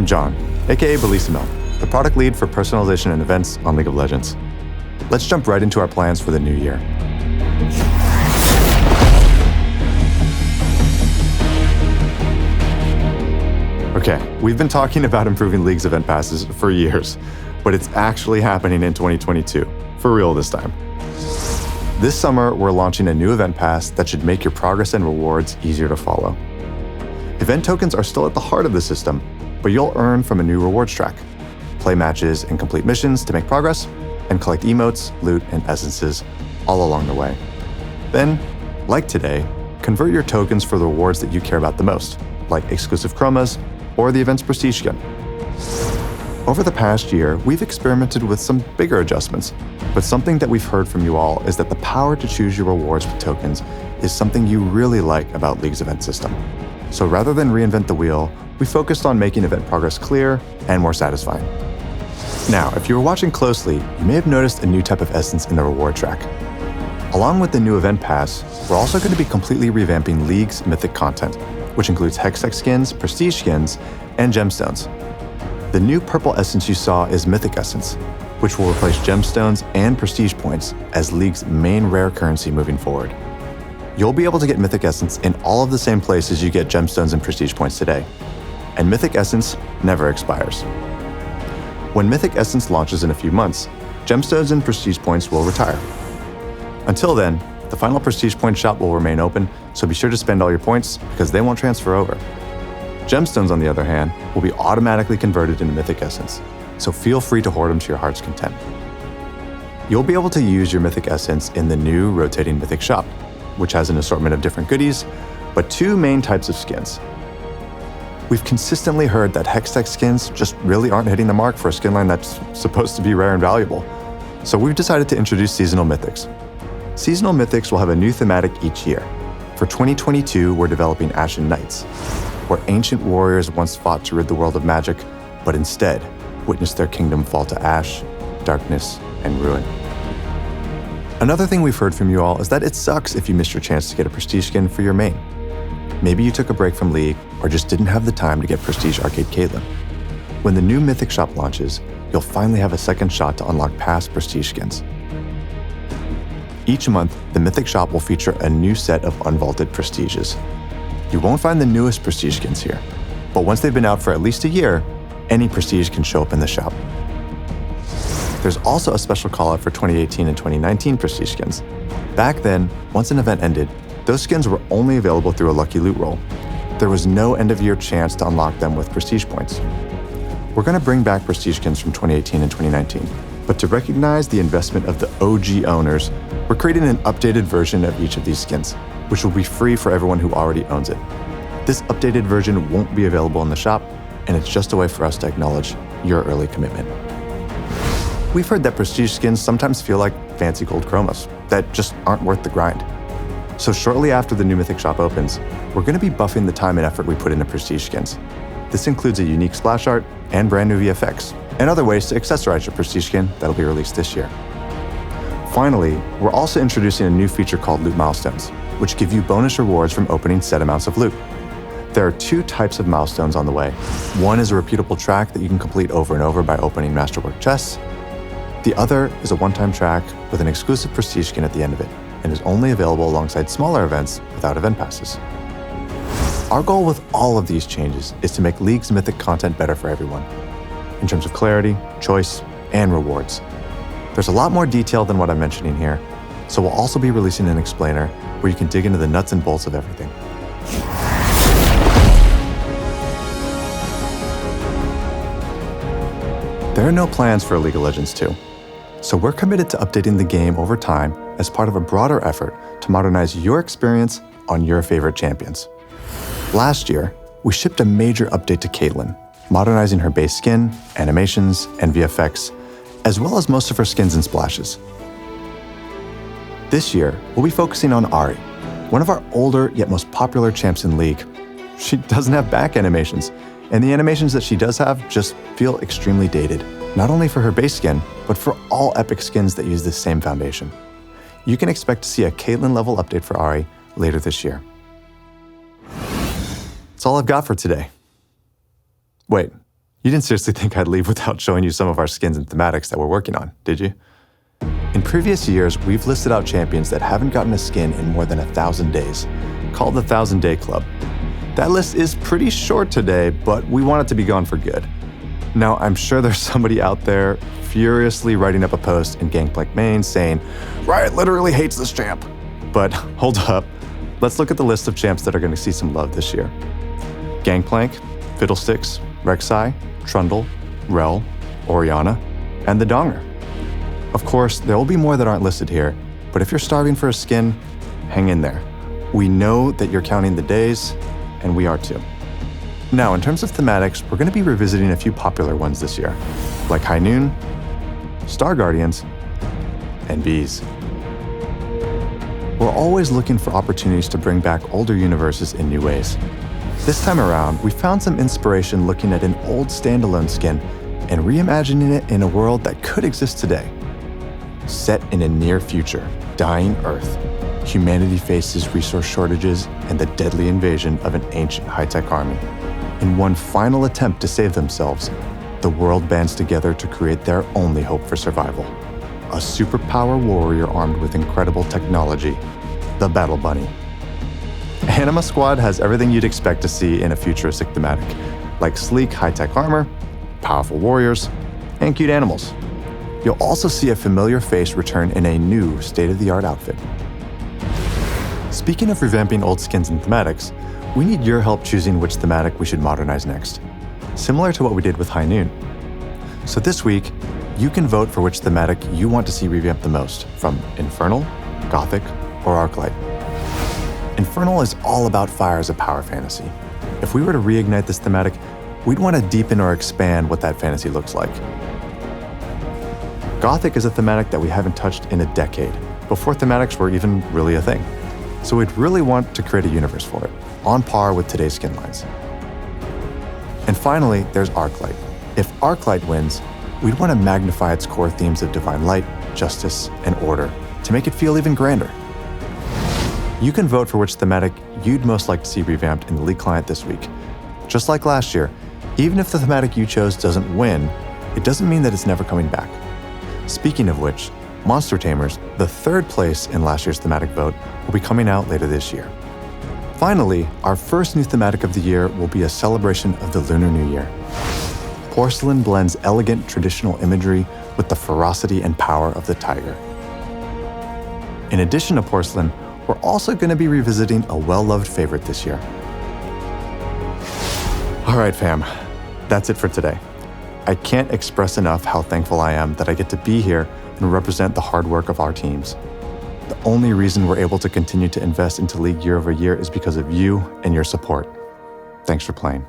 I'm John, aka Bellissimoh, the product lead for personalization and events on League of Legends. Let's jump right into our plans for the new year. Okay, we've been talking about improving League's event passes for years, but it's actually happening in 2022, for real this time. This summer, we're launching a new event pass that should make your progress and rewards easier to follow. Event tokens are still at the heart of the system, but you'll earn from a new rewards track. Play matches and complete missions to make progress, and collect emotes, loot, and essences all along the way. Then, like today, convert your tokens for the rewards that you care about the most, like exclusive chromas or the event's prestige skin. Over the past year, we've experimented with some bigger adjustments, but something that we've heard from you all is that the power to choose your rewards with tokens is something you really like about League's event system. So rather than reinvent the wheel, we focused on making event progress clear and more satisfying. Now, if you were watching closely, you may have noticed a new type of essence in the reward track. Along with the new event pass, we're also going to be completely revamping League's mythic content, which includes hextech skins, prestige skins, and gemstones. The new purple essence you saw is Mythic Essence, which will replace gemstones and prestige points as League's main rare currency moving forward. You'll be able to get Mythic Essence in all of the same places you get gemstones and prestige points today. And Mythic Essence never expires. When Mythic Essence launches in a few months, gemstones and prestige points will retire. Until then, the final prestige point shop will remain open, so be sure to spend all your points because they won't transfer over. Gemstones, on the other hand, will be automatically converted into Mythic Essence, so feel free to hoard them to your heart's content. You'll be able to use your Mythic Essence in the new rotating Mythic shop, which has an assortment of different goodies, but two main types of skins. We've consistently heard that hextech skins just really aren't hitting the mark for a skin line that's supposed to be rare and valuable, so we've decided to introduce seasonal mythics. Seasonal mythics will have a new thematic each year. For 2022, we're developing Ashen Knights, where ancient warriors once fought to rid the world of magic, but instead witnessed their kingdom fall to ash, darkness, and ruin. Another thing we've heard from you all is that it sucks if you missed your chance to get a prestige skin for your main. Maybe you took a break from League or just didn't have the time to get Prestige Arcade Caitlyn. When the new Mythic shop launches, you'll finally have a second shot to unlock past prestige skins. Each month, the Mythic shop will feature a new set of unvaulted prestiges. You won't find the newest prestige skins here, but once they've been out for at least a year, any prestige can show up in the shop. There's also a special call-out for 2018 and 2019 prestige skins. Back then, once an event ended, those skins were only available through a lucky loot roll. There was no end-of-year chance to unlock them with prestige points. We're going to bring back prestige skins from 2018 and 2019, but to recognize the investment of the OG owners, we're creating an updated version of each of these skins, which will be free for everyone who already owns it. This updated version won't be available in the shop, and it's just a way for us to acknowledge your early commitment. We've heard that prestige skins sometimes feel like fancy gold chromas that just aren't worth the grind. So shortly after the new Mythic shop opens, we're going to be buffing the time and effort we put into prestige skins. This includes a unique splash art and brand new VFX, and other ways to accessorize your prestige skin that'll be released this year. Finally, we're also introducing a new feature called Loot Milestones, which give you bonus rewards from opening set amounts of loot. There are two types of milestones on the way. One is a repeatable track that you can complete over and over by opening masterwork chests. The other is a one-time track with an exclusive prestige skin at the end of it, and is only available alongside smaller events without event passes. Our goal with all of these changes is to make League's mythic content better for everyone, in terms of clarity, choice, and rewards. There's a lot more detail than what I'm mentioning here, so we'll also be releasing an explainer where you can dig into the nuts and bolts of everything. There are no plans for League of Legends 2, so we're committed to updating the game over time as part of a broader effort to modernize your experience on your favorite champions. Last year, we shipped a major update to Caitlyn, modernizing her base skin, animations, and VFX, as well as most of her skins and splashes. This year, we'll be focusing on Ahri, one of our older yet most popular champs in League. She doesn't have back animations, and the animations that she does have just feel extremely dated, not only for her base skin, but for all epic skins that use this same foundation. You can expect to see a Caitlyn level update for Ahri later this year. That's all I've got for today. Wait, You didn't seriously think I'd leave without showing you some of our skins and thematics that we're working on, did you? In previous years, we've listed out champions that haven't gotten a skin in more than 1,000 days, called the 1,000 Day Club. That list is pretty short today, but we want it to be gone for good. Now, I'm sure there's somebody out there furiously writing up a post in Gangplank Main saying, Riot literally hates this champ. But hold up, let's look at the list of champs that are going to see some love this year. Gangplank, Fiddlesticks, Rek'Sai, Trundle, Rel, Orianna, and the Donger. Of course, there will be more that aren't listed here, but if you're starving for a skin, hang in there. We know that you're counting the days, and we are too. Now, in terms of thematics, we're going to be revisiting a few popular ones this year, like High Noon, Star Guardians, and Bees. We're always looking for opportunities to bring back older universes in new ways. This time around, we found some inspiration looking at an old standalone skin and reimagining it in a world that could exist today. Set in a near future, dying Earth, humanity faces resource shortages and the deadly invasion of an ancient high-tech army. In one final attempt to save themselves, the world bands together to create their only hope for survival. A superpower warrior armed with incredible technology, the Battle Bunny. Anima Squad has everything you'd expect to see in a futuristic thematic, like sleek high-tech armor, powerful warriors, and cute animals. You'll also see a familiar face return in a new state-of-the-art outfit. Speaking of revamping old skins and thematics, we need your help choosing which thematic we should modernize next, similar to what we did with High Noon. So this week, you can vote for which thematic you want to see revamped the most, from Infernal, Gothic, or Arclight. Infernal is all about fire as a power fantasy. If we were to reignite this thematic, we'd want to deepen or expand what that fantasy looks like. Gothic is a thematic that we haven't touched in a decade, before thematics were even really a thing. So we'd really want to create a universe for it, on par with today's skin lines. And finally, there's Arclight. If Arclight wins, we'd want to magnify its core themes of divine light, justice, and order to make it feel even grander. You can vote for which thematic you'd most like to see revamped in the League client this week. Just like last year, even if the thematic you chose doesn't win, it doesn't mean that it's never coming back. Speaking of which, Monster Tamers, the third place in last year's thematic vote, will be coming out later this year. Finally, our first new thematic of the year will be a celebration of the Lunar New Year. Porcelain blends elegant traditional imagery with the ferocity and power of the tiger. In addition to Porcelain, we're also going to be revisiting a well-loved favorite this year. All right, fam, that's it for today. I can't express enough how thankful I am that I get to be here and represent the hard work of our teams. The only reason we're able to continue to invest into League year over year is because of you and your support. Thanks for playing.